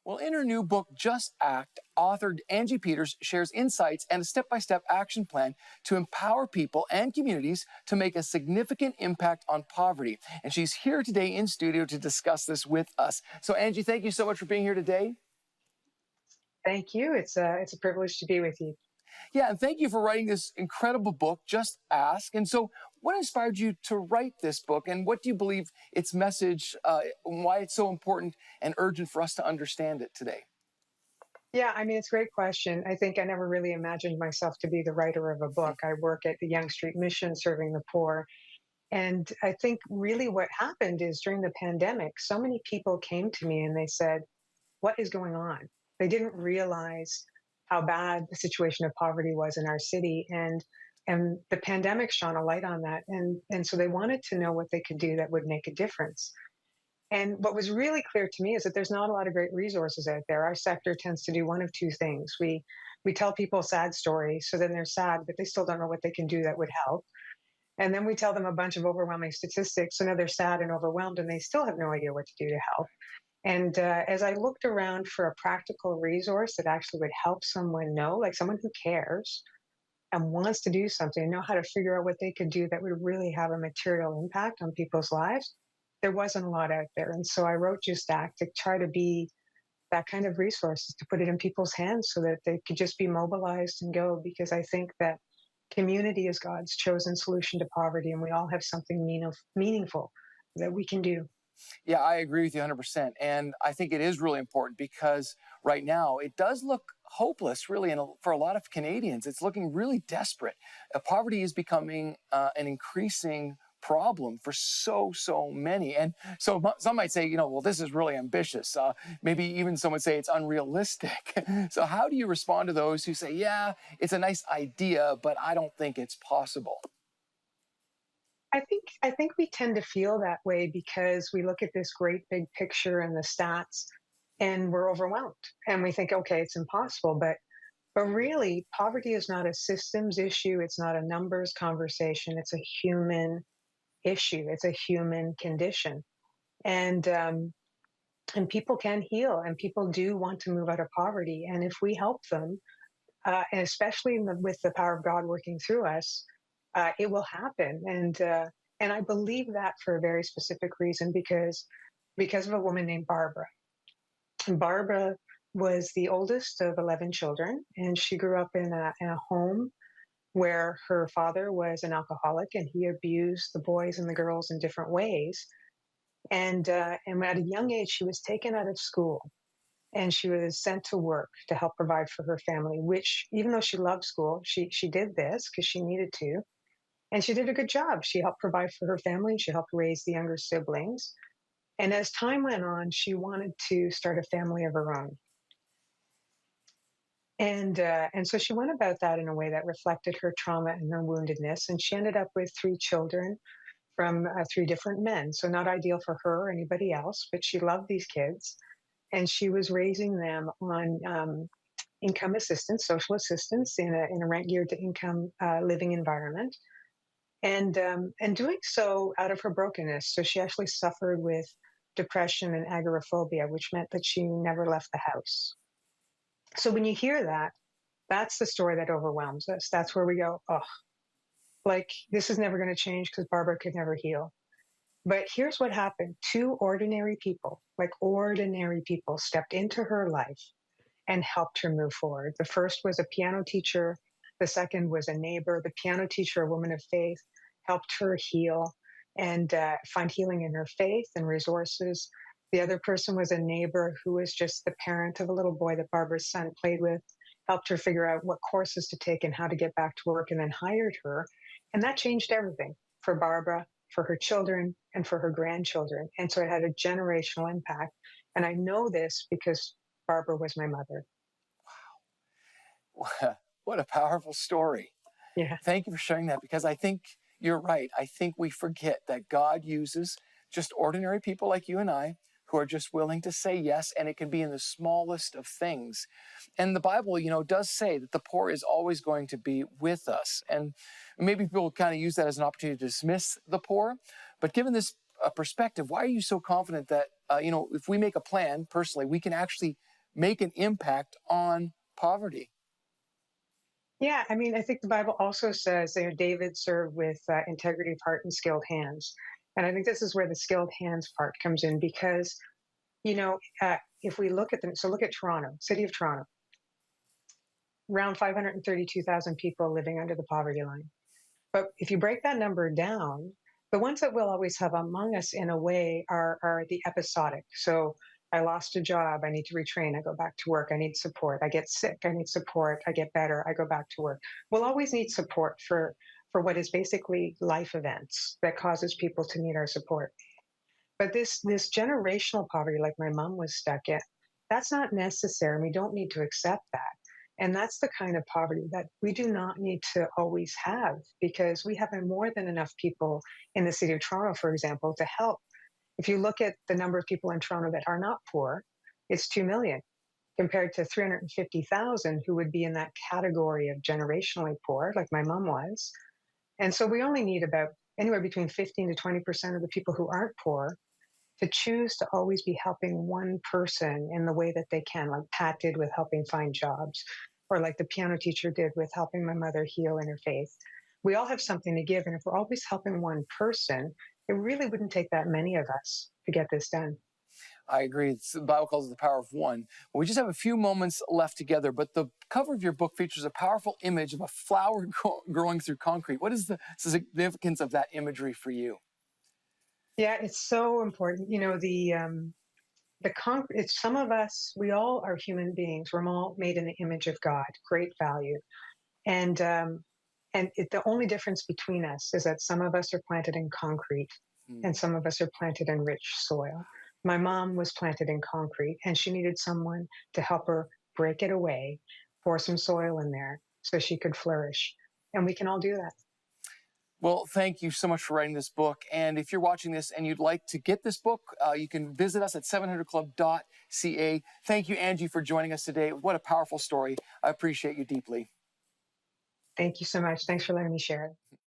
Well, in her new book, Just Act, author Angie Peters shares insights and a step-by-step action plan to empower people and communities to make a significant impact on poverty. And she's here today in studio to discuss this with us. So Angie, thank you so much for being here today. Thank you. It's a privilege to be with you. Yeah, and thank you for writing this incredible book, Just Ask. And so what inspired you to write this book, and what do you believe its message, why it's so important and urgent for us to understand it today? Yeah, I mean, it's a great question. I think I never really imagined myself to be the writer of a book. I work at the Yonge Street Mission serving the poor. And I think really what happened is during the pandemic, so many people came to me and they said, what is going on? They didn't realize how bad the situation of poverty was in our city. And the pandemic shone a light on that. And so they wanted to know what they could do that would make a difference. And what was really clear to me is that there's not a lot of great resources out there. Our sector tends to do one of two things. We tell people sad stories, so then they're sad, but they still don't know what they can do that would help. And then we tell them a bunch of overwhelming statistics, so now they're sad and overwhelmed, and they still have no idea what to do to help. And as I looked around for a practical resource that actually would help someone know, like someone who cares and wants to do something, know how to figure out what they could do that would really have a material impact on people's lives, there wasn't a lot out there. And so I wrote Just Act to try to be that kind of resources, to put it in people's hands so that they could just be mobilized and go, because I think that community is God's chosen solution to poverty, and we all have something meaningful that we can do. Yeah, I agree with you 100%. And I think it is really important because right now it does look hopeless, really, and for a lot of Canadians. It's looking really desperate. Poverty is becoming an increasing problem for so many. And so some might say, well, this is really ambitious. Maybe even some would say it's unrealistic. So how do you respond to those who say, yeah, it's a nice idea, but I don't think it's possible? I think we tend to feel that way because we look at this great big picture and the stats and we're overwhelmed and we think, okay, it's impossible. But really, poverty is not a systems issue. It's not a numbers conversation. It's a human issue. It's a human condition. And and people can heal, and people do want to move out of poverty. And if we help them, and especially with the power of God working through us, it will happen. And I believe that for a very specific reason, because of a woman named Barbara. And Barbara was the oldest of 11 children, and she grew up in a home where her father was an alcoholic and he abused the boys and the girls in different ways. And at a young age, she was taken out of school and she was sent to work to help provide for her family, which, even though she loved school, she did this because she needed to. And she did a good job. She helped provide for her family. She helped raise the younger siblings. And as time went on, she wanted to start a family of her own. And so she went about that in a way that reflected her trauma and her woundedness. And she ended up with 3 children from 3 different men. So not ideal for her or anybody else, but she loved these kids. And she was raising them on income assistance, social assistance in a rent geared to income living environment. And doing so out of her brokenness. So she actually suffered with depression and agoraphobia, which meant that she never left the house. So when you hear that, that's the story that overwhelms us. That's where we go, oh, like this is never going to change because Barbara could never heal. But here's what happened. 2 ordinary people, like ordinary people, stepped into her life and helped her move forward. The first was a piano teacher. The second was a neighbor. The piano teacher, a woman of faith, helped her heal and find healing in her faith and resources. The other person was a neighbor who was just the parent of a little boy that Barbara's son played with, helped her figure out what courses to take and how to get back to work, and then hired her. And that changed everything for Barbara, for her children, and for her grandchildren. And so it had a generational impact. And I know this because Barbara was my mother. Wow. What a powerful story. Yeah. Thank you for sharing that, because I think you're right. I think we forget that God uses just ordinary people like you and I who are just willing to say yes, and it can be in the smallest of things. And the Bible, does say that the poor is always going to be with us. And maybe people kind of use that as an opportunity to dismiss the poor. But given this perspective, why are you so confident that if we make a plan personally, we can actually make an impact on poverty. Yeah, I mean, I think the Bible also says, David served with integrity of heart and skilled hands. And I think this is where the skilled hands part comes in because, if we look at them, so look at Toronto, city of Toronto, around 532,000 people living under the poverty line. But if you break that number down, the ones that we'll always have among us in a way are the episodic. So I lost a job, I need to retrain, I go back to work, I need support, I get sick, I need support, I get better, I go back to work. We'll always need support for what is basically life events that causes people to need our support. But this generational poverty, like my mom was stuck in, that's not necessary. We don't need to accept that. And that's the kind of poverty that we do not need to always have because we have more than enough people in the city of Toronto, for example, to help. If you look at the number of people in Toronto that are not poor, it's 2 million compared to 350,000 who would be in that category of generationally poor, like my mom was. And so we only need about anywhere between 15 to 20% of the people who aren't poor to choose to always be helping one person in the way that they can, like Pat did with helping find jobs, or like the piano teacher did with helping my mother heal in her faith. We all have something to give. And if we're always helping one person, it really wouldn't take that many of us to get this done. I agree. The Bible calls it the power of one. Well, we just have a few moments left together, but the cover of your book features a powerful image of a flower growing through concrete. What is the significance of that imagery for you? Yeah, it's so important. It's some of us, we all are human beings. We're all made in the image of God, great value. And the only difference between us is that some of us are planted in concrete and some of us are planted in rich soil. My mom was planted in concrete and she needed someone to help her break it away, pour some soil in there so she could flourish. And we can all do that. Well, thank you so much for writing this book. And if you're watching this and you'd like to get this book, you can visit us at 700club.ca. Thank you, Angie, for joining us today. What a powerful story. I appreciate you deeply. Thank you so much. Thanks for letting me share it.